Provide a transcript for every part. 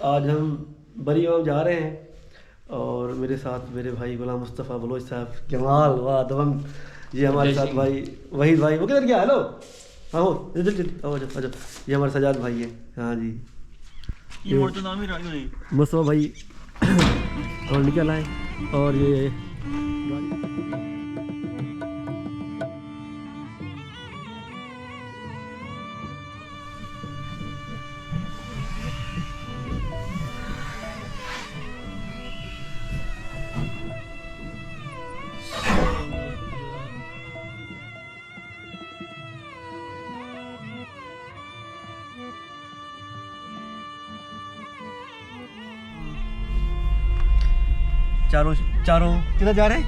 आज हम बरी गाँव जा रहे हैं और मेरे साथ मेरे भाई गुलाम मुस्तफ़ा बलोच साहब कमाल वाह दबंग। ये हमारे साथ भाई वहीद भाई, वो किधर गया? हेलो, हाँ हो जल्दी जल्दी आओ आ जाओ। ये हमारे सजाद भाई है। हाँ जी, ये तो नाम ही नहीं मुस्तफ़ा भाई और निकल आए। और ये चारों चारों किधर जा रहे हैं?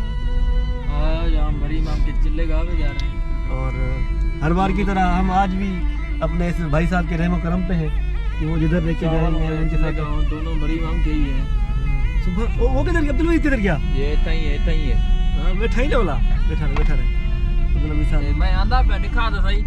आज हम बड़ी इमाम के चिल्ले गाँव में जा रहे हैं। और हर बार की तरह हम आज भी अपने इस भाई साहब के रहमो करम पे हैं कि वो जिधर लेके जाएंगे उनके साथ। दोनों बड़ी इमाम के ही हैं। सुबह वो किधर गया? अब्दुल भाई किधर गया? ये तई है। हाँ बैठा ही ना बोला, बैठा रहे अब्दुल भाई साहब। मैं आंदा पे दिखा दो सही।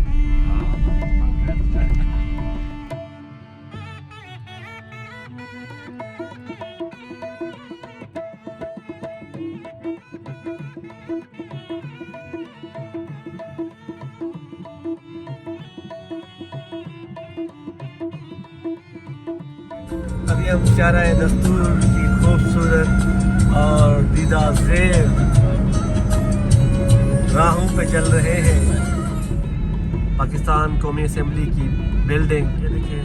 अभी हम जा रहे हैं दस्तूर की खूबसूरत और दीदा ज़ेब राहों पे चल रहे हैं। पाकिस्तान कौमी असेंबली की बिल्डिंग, ये देखिए,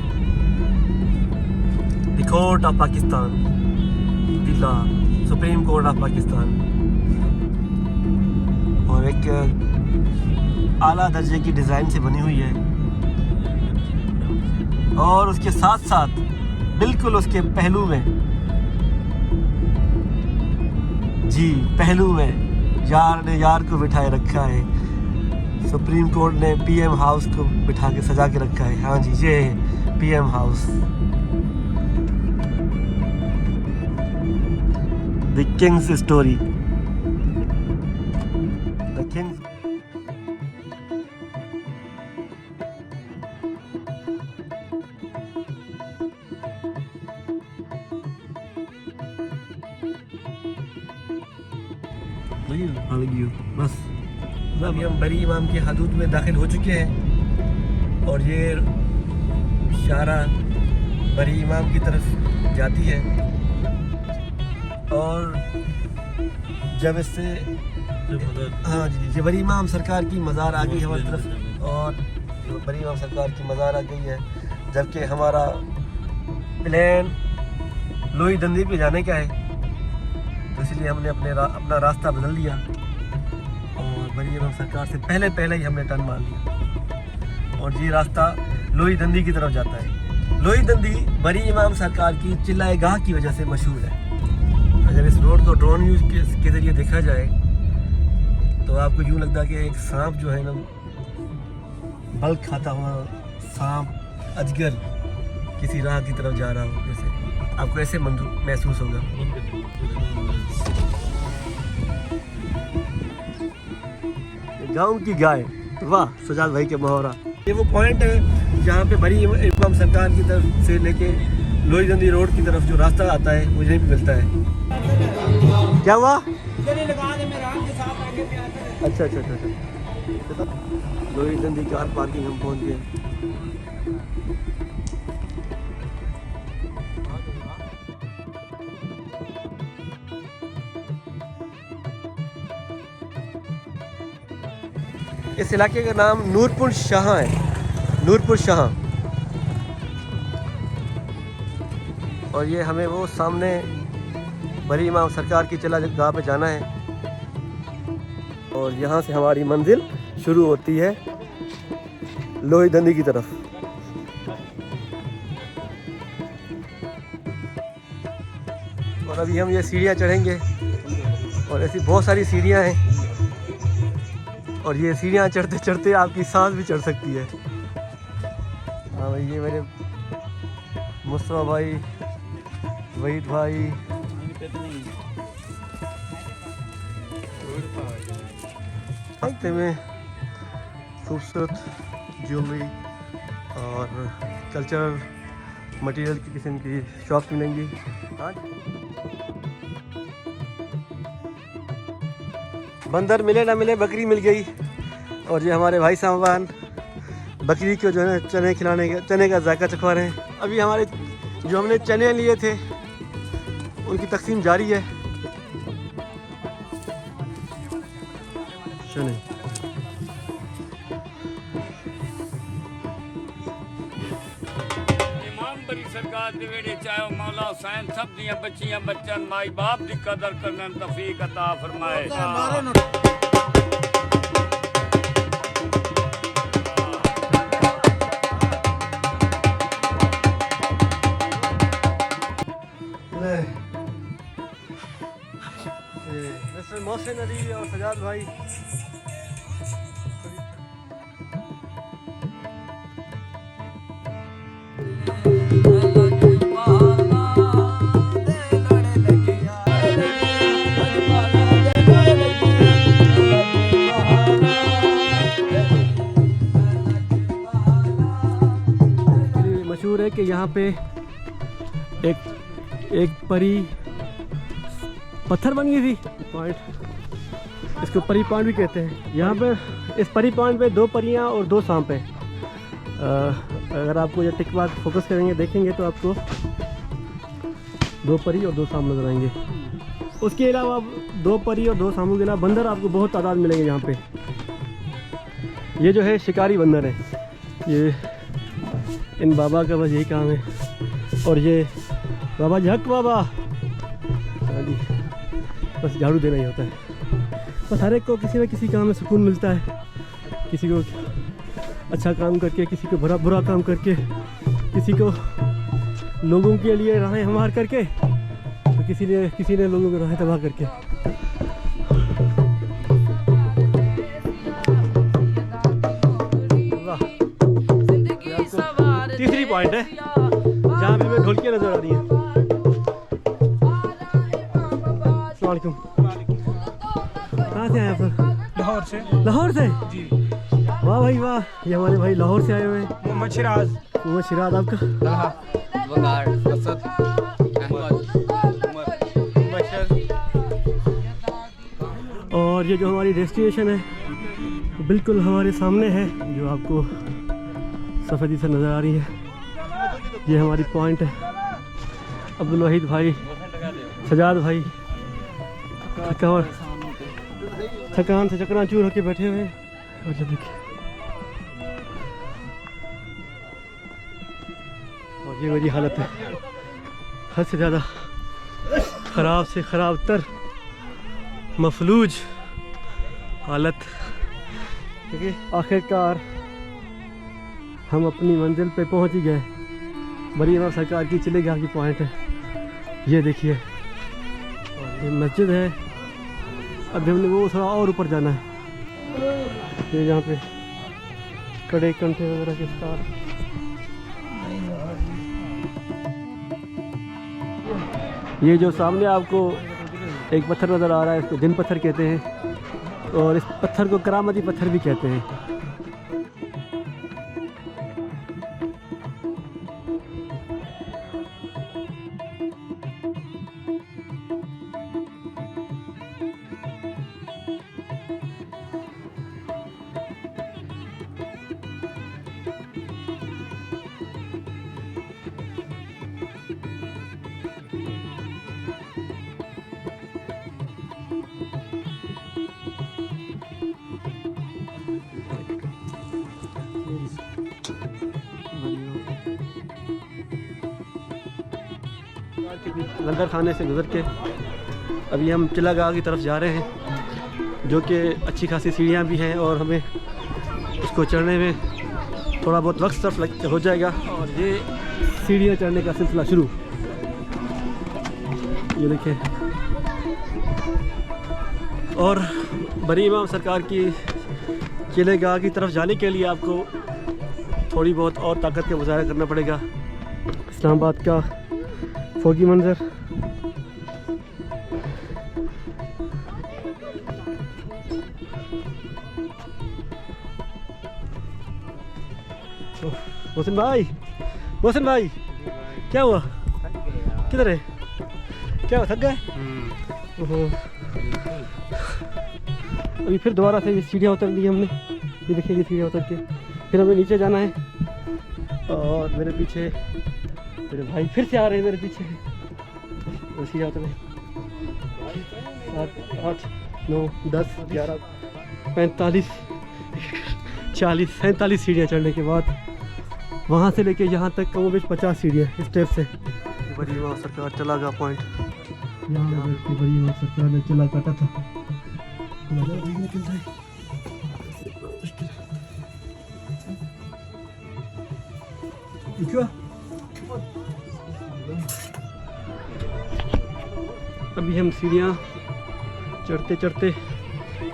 द कोर्ट ऑफ पाकिस्तान, दिल्ला सुप्रीम कोर्ट ऑफ पाकिस्तान। और एक आला दर्जे की डिज़ाइन से बनी हुई है और उसके साथ साथ बिल्कुल उसके पहलू में, जी पहलू में यार ने यार को बिठाए रखा है। सुप्रीम कोर्ट ने पीएम हाउस को बिठा के सजा के रखा है। हाँ जी, ये है PM house, the Kings story, the Kings. बस अभी हम बरी इमाम की हदूद में दाखिल हो चुके हैं और ये शारा बरी इमाम की तरफ जाती है। और जब इससे हाँ जी, ये बरी इमाम सरकार की मज़ार आ गई है हमारी तरफ, और बरी इमाम सरकार की मज़ार आ गई है, जबकि हमारा प्लान लोही दंदी पे जाने का है। तो इसलिए हमने अपना रास्ता बदल दिया और बरी इमाम सरकार से पहले ही हमने टर्न मार लिया और ये रास्ता लोही दंदी की तरफ जाता है। लोही दंदी बरी इमाम सरकार की चिल्लाए गाह की वजह से मशहूर है। अगर इस रोड को ड्रोन यूज के ज़रिए देखा जाए तो आपको यूँ लगता है कि एक सांप जो है ना, बल खाता हुआ सांप, अजगर किसी राह की तरफ जा रहा हो, जैसे आपको ऐसे महसूस होगा। गांव की गाय, वाह सजाद भाई के मुहावरा। ये वो पॉइंट है जहाँ पे बरी इमाम सरकार की तरफ से लेके लोही दंदी रोड की तरफ जो रास्ता आता है वो यहीं पे मिलता है। क्या हुआ? अच्छा, लोही दंदी कार पार्किंग हम पहुँच गए। इस इलाके का नाम नूरपुर शाह है, नूरपुर शाह। और ये हमें वो सामने बरी इमाम सरकार की चिल्ला गाह पे जाना है और यहाँ से हमारी मंजिल शुरू होती है लोही दंदी की तरफ। और अभी हम ये सीढ़ियाँ चढ़ेंगे और ऐसी बहुत सारी सीढ़ियाँ हैं और ये सीढ़ियाँ चढ़ते चढ़ते आपकी सांस भी चढ़ सकती है। हाँ भाई, ये मेरे मुस्तफ़ा भाई, वहीद भाई, देखते में खूबसूरत ज्वेलरी और कल्चरल मटेरियल की किस्म की शॉप्स मिलेंगी। हाँ, बंदर मिले ना मिले, बकरी मिल गई। और ये हमारे भाई साहबान बकरी को जो है ना चने खिलाने के, चने का जायका चखवा रहे हैं। अभी हमारे जो हमने चने लिए थे उनकी तकसीम जारी है। चने सरकार दे वेड़े चाहे मौला हुसैन सब दियां बच्चियां बच्चन माई बाप दी कदर करने तौफीक अता फरमाए। मिस्टर मोहसिन अली और सजाद भाई मशहूर है कि यहाँ पे एक परी पत्थर बन गई थी पॉइंट, इसको परी पॉइंट भी कहते हैं। यहाँ पे इस परी पॉइंट पे 2 परियाँ और 2 सांप हैं। अगर आपको ये टिक मार्क फोकस करेंगे देखेंगे तो आपको 2 परी और 2 सांप नजर आएंगे। उसके अलावा 2 परी और 2 सांपों के अलावा बंदर आपको बहुत तादाद मिलेंगे यहाँ पे। ये जो है शिकारी बंदर है, ये इन बाबा का बस यही काम है। और ये बाबा जी हक बाबा, हाँ जी, बस झाड़ू देना ही होता है। बस हर एक को किसी न किसी काम में सुकून मिलता है, किसी को अच्छा काम करके, किसी को बुरा काम करके, किसी को लोगों के लिए राहें हमवार करके, तो किसी ने लोगों को राहें तबाह करके। तीसरी पॉइंट है जहाँ पे हमें ढोलकियाँ नजर आ रही हैं। अस्सलामुअलैकुम, कहाँ से आए आप सर? लाहौर से। लाहौर से जी। वाह भाई वाह, ये हमारे भाई लाहौर से आए हुए हैं। मोहम्मद शिराज। मोहम्मद शिराज, आपका? और ये जो हमारी डेस्टिनेशन है बिल्कुल हमारे सामने है, जो आपको सफ़ेदी से नज़र आ रही है। ये हमारी पॉइंट है। अब्दुल वहीद भाई, सजाद भाई थकान से चकनाचूर होके बैठे हुए हैं। और ये देखिए, और ये मेरी हालत है हद से ज़्यादा ख़राब से ख़राब तर मफलूज हालत, क्योंकि आखिरकार हम अपनी मंजिल पे पहुंच ही गए। बड़ी इमाम सरकार की चिलेगाह की पॉइंट है, ये देखिए। ये मस्जिद है, अभी हमने वो थोड़ा और ऊपर जाना है। ये यहाँ पे कड़े कंठे वगैरह के साथ ये जो सामने आपको एक पत्थर नज़र आ रहा है, इसको जिन पत्थर कहते हैं, और इस पत्थर को करामती पत्थर भी कहते हैं। लंगर खाने से गुजर के अभी हम चिल्लागाह की तरफ जा रहे हैं, जो कि अच्छी खासी सीढ़ियाँ भी हैं और हमें उसको चढ़ने में थोड़ा बहुत वक्त सर्फ हो जाएगा। और ये सीढ़ियाँ चढ़ने का सिलसिला शुरू, ये देखें। और बड़ी इमाम सरकार की चिल्लागाह की तरफ जाने के लिए आपको थोड़ी बहुत और ताकत का मुजाहरा करना पड़ेगा। इस्लामाबाद का फोगी मंजर, मोहसिन भाई, मोहसिन भाई क्या हुआ? किधर है? क्या हुआ, थक गए? ओहो। अभी फिर दोबारा से ये सीढ़ियाँ उतर ली हमने। ये देखिए ये सीढ़ियाँ उतर के फिर हमें नीचे जाना है। और मेरे पीछे मेरे भाई फिर से आ रहे हैं मेरे पीछे। वो सीढ़ियाँ उतर 7 8 9 10 11 45 40 47 सीढ़ियाँ चढ़ने के बाद वहाँ से लेके यहाँ तक कमोबेश 50 सीढ़ियाँ स्टेप से। बड़ी माँ सरकार चला गया पॉइंट। यहाँ बड़ी माँ सरकार ने चला काटा था। क्या? अभी हम सीढ़ियाँ चढ़ते चढ़ते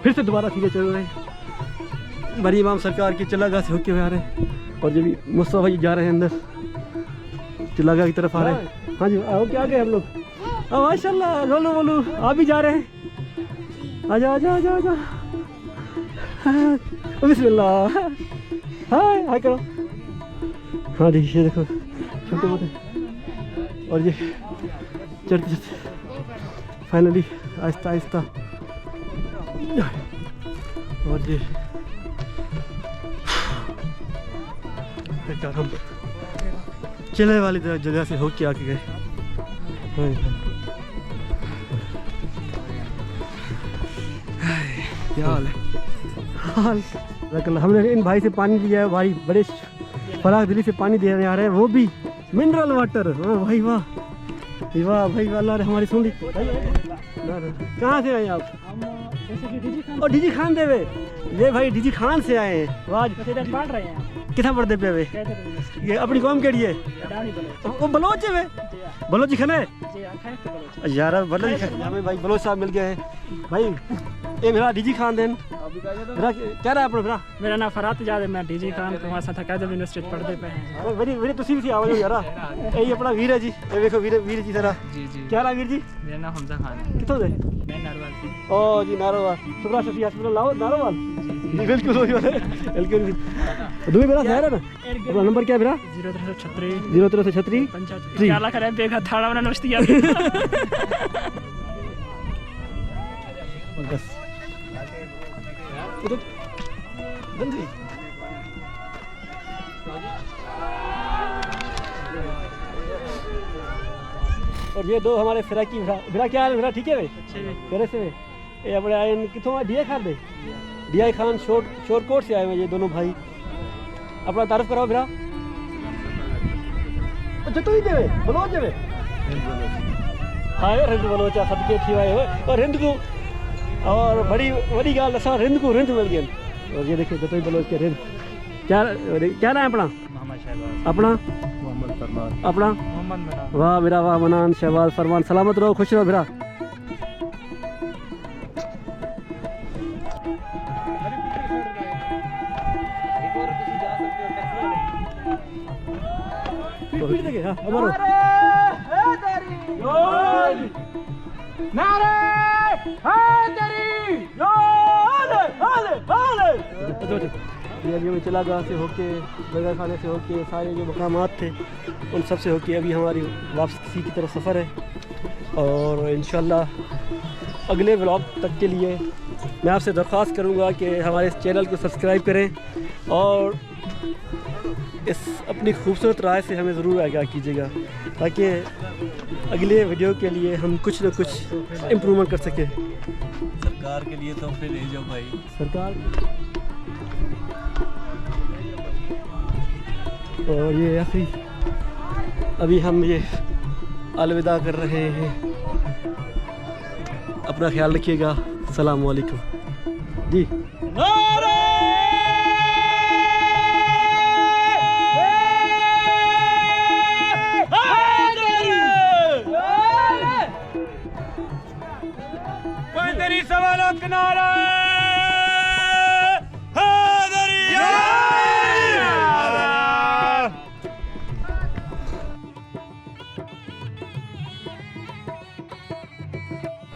फिर से दोबारा सीढ़ियाँ चढ़ रहे हैं। बड़ी इमाम सरकार की चिल्लागाह से होके हुए आ रहे हैं और जब भी मुस्तफा भाई जा रहे हैं अंदर चिल्लागाह की तरफ आ रहे हैं। हाँ जी आओ क्या गए हम लोग। माशाल्लाह बोलो बोलो आप भी जा रहे हैं। आजा आजा आजा आजा। बिस्मिल्लाह हाय हाय करो। हाँ जी ये देखो छोटे मोटे और ये चढ़ते चढ़ते फाइनली आहिस्ता आहिस्ता और ये हम चिल्ले वाली जगह से होके आके गए। क्या हाल है? हाल हमने इन भाई से पानी लिया है। भाई बड़े फराग दिली से पानी देने आ रहे हैं, वो भी मिनरल वाटर। भाई वाह वाह भाई वाह। अल्लाह ने हमारी सुन ली। कहाँ से आए आप? और डीजी खान देवे ये भाई डीजी खान से आए हैं। वाह पढ़ रहे हैं कितना पढ़ते पे वे? ये अपनी कौम के लिए वो बलोच है वे बलोची खाना है यार। बलोच हमें भाई बलोच साहब मिल गए हैं भाई। ये मेरा डीजी खान देन मेरा क्या रहा अपना मेरा मेरा नाम फरात जाद है। मैं डीजी खान तुम्हारे साथ अकादमी यूनिवर्सिटी पढ़ते पे हैं। मेरी मेरी तुसी भी आवाज यार। ये अपना वीर है जी। ये देखो वीर वीर जी जरा। जी जी क्या रहा वीर जी? मेरा नाम हमजा खान है। कितों दे? मैं नारोवाल से। ओ जी नारोवाल सुब्रा शफी हॉस्पिटल लाओ नारोवाल। जी बिल्कुल वही वाले बिल्कुल। दूसरी मेरा शहर है ना। अपना नंबर क्या है मेरा? 0336 क्या लाख रहे बेगा थाड़ा वाला नोस्ती आ बस बंदी और ये दो हमारे फिराकी फिरा क्या हाल फिरा ठीक है भाई? करे से ये अपने आए कितों डीआई खान दे डीआई खान शोरकोट से आए हुए ये दोनों भाई। अपना तारीफ कराओ फिरा। जतो ही देवे बलोच देवे। हाँ रिंद बलोचा सदके थी आए हो और रिंद को और बड़ी गाल असा रिंद को रिंद मिल गया। और ये देखिए जतो ही बलोच के रिंद क्या क्या नाम है अपना? मोहम्मद शहबाज। अपना मोहम्मद फरमान। अपना मोहम्मद मनान। वाह मेरा वाह मनान शहबाज फरमान। सलामत रहो खुश रहो मेरा। चिल्लागाह से होके बगैर खाने से होके सारे जो मकामात थे उन सब से होके अभी हमारी वापसी की तरफ सफ़र है। और इंशाल्लाह अगले व्लॉग तक के लिए मैं आपसे दरख्वास्त करूंगा कि हमारे इस चैनल को सब्सक्राइब करें और इस अपनी खूबसूरत राय से हमें ज़रूर आगाह कीजिएगा ताकि अगले वीडियो के लिए हम कुछ न कुछ इम्प्रूवमेंट कर सकें। सरकार के लिए तो फिर ले जाओ भाई। सरकार और ये आखिरी अभी हम ये अलविदा कर रहे हैं। अपना ख्याल रखिएगा। अस्सलाम वालेकुम जी।